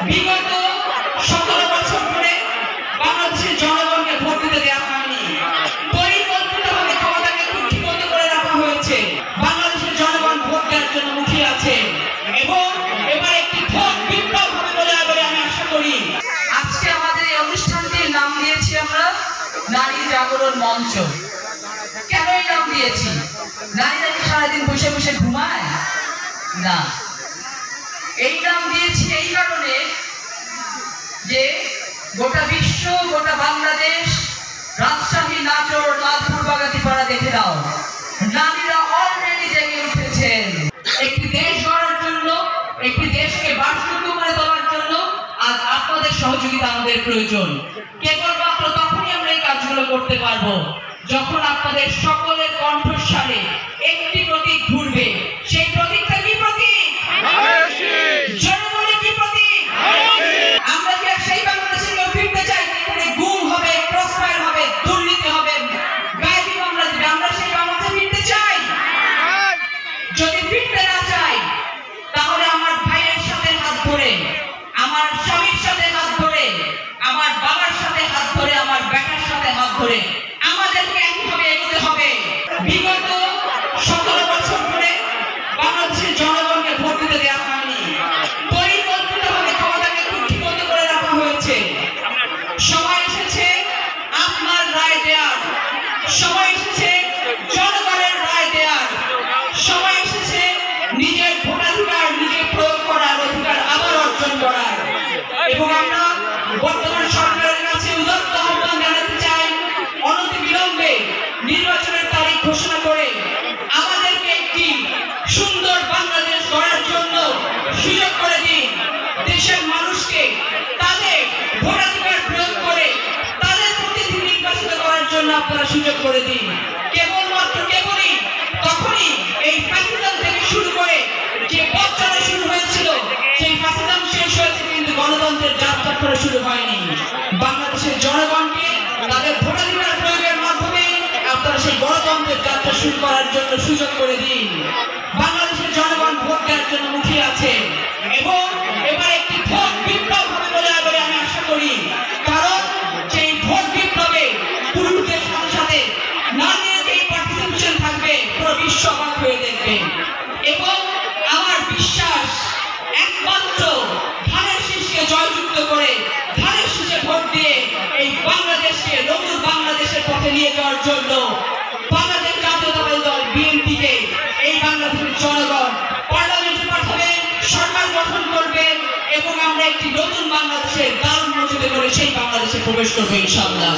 বিগত 17 বছর ধরে বাংলাদেশের জনগণকে ভোট দিতে দেওয়া হয়নি। পরিকল্পিতভাবে ক্ষমতাকে কুক্ষিগত করে রাখা হয়েছে। বাংলাদেশের জনগণ ভোট দেওয়ার জন্য মুখিয়ে আছে এবং এবার একটি ভোট বিপ্লব হবে বলে আমি আশা করি। আজকে আমাদের এই অনুষ্ঠানটির নাম দিয়েছি আমরা নারী জাগরণ মঞ্চ। কেন এই নাম দিয়েছি? নারীরা কি সারাদিন বসে বসে ঘুমায়? না, এই নাম দিয়েছি এই কারণে যে গোটা বিশ্ব, গোটা বাংলাদেশ, রাজশাহী, নাটোর, লালপুর, বাগাতিপাড়া দেখে দাও, নারীরা অলরেডি জেগে উঠেছেন। একটি দেশ গড়ার জন্য, একটি দেশকে বাসযোগ্য করে তোলার জন্য আজ আপনাদের সহযোগিতা আমাদের প্রয়োজন। কেবলমাত্র তখনই আমরা এই কাজগুলো করতে পারবো যখন আপনাদের সকলের কণ্ঠস্বরে একটি প্রতীক ঘুরবে। সেই প্রতীকটা কি প্রতীক? জনগণের কি প্রতীক? আমরা কি সেই বাংলাদেশে ফিরতে চাই যেখানে গুম হবে, ক্রসফায়ার হবে, দুর্নীতি হবে, গায়েবী মামলা দিবে? আমরা সেই বাংলাদেশে ফিরতে চাই? যদি ফিরতে না চাই তাহলে আমার ভাইয়ের সাথে হাত ধরে, আমার স্বামীর সাথে হাত ধরে, আমার বাবার সাথে হাত ধরে, আমার বেটার সাথে হাত ধরে আমাদেরকে একইভাবে এগোতে হবে। বিগত 17 বছর ধরে বাংলাদেশের জনগণকে ভোট দিতে দেওয়া হয়নি। পরিকল্পিতভাবে ক্ষমতাকে কুক্ষিগত করে রাখা হয়েছে। সময় এসেছে আপনার রায় দেওয়ার, সময় এসেছে জনগণের রায় দেওয়ার, সময় এসেছে নিজের ভোটাধিকার নিজে প্রয়োগ করার অধিকার আবার অর্জন করার। এবং আমরা বর্তমান সরকারের কাছে উদাত্ত আহ্বান জানাতে চাই, অনতিবিলম্বে নির্বাচনের তারিখ ঘোষণা করে আমাদেরকে একটি সুন্দর বাংলাদেশ গড়ার জন্য সুযোগ করে দিন। দেশের মানুষকে তাদের ভোটাধিকার প্রয়োগ করে তাদের প্রতিনিধি নির্বাচিত করার জন্য আপনারা সুযোগ করে দিন। কেবলই তখনই এই ফ্যাসিজম থেকে শুরু করে যে পথ চলা শুরু হয়েছিল, সেই ফ্যাসিজম শেষ হয়েছে, কিন্তু গণতন্ত্রের যাত্রা করে শুরু হয়নি। বাংলাদেশের জনগণকে তাদের ভোটাধিকার প্রয়োগের মাধ্যমে আপনারা সেই গণতন্ত্রের যাত্রা শুরু করার জন্য সুযোগ করে দিন। বাংলাদেশের জনগণ ভোট দেওয়ার জন্য মুখিয়ে আছে এবং এবার একটি ভোট বিপ্লব হবে বলে আমি আশা করি। কারণ সেই ভোট বিপ্লবে পুরুষদের সাথে সাথে নারীদের যে পার্টিসিপেশন থাকবে পুরো বিশ্ব অবাক হয়ে দেখবে। এবং আমার বিশ্বাস একমাত্র ধানের শীষকে জয়যুক্ত করে, ধানের শীষে ভোট দিয়ে এই বাংলাদেশকে নতুন বাংলাদেশের পথে নিয়ে যাওয়ার জন্য বাংলাদেশ জাতীয়তাবাদী দল বিএনপিকে এই বাংলাদেশের জনগণ পার্লামেন্টে পাঠাবে, সরকার গঠন করবে এবং আমরা একটি নতুন বাংলাদেশের দারুণ মসজিদে করে সেই বাংলাদেশে প্রবেশ করবো ইনশাআল্লাহ।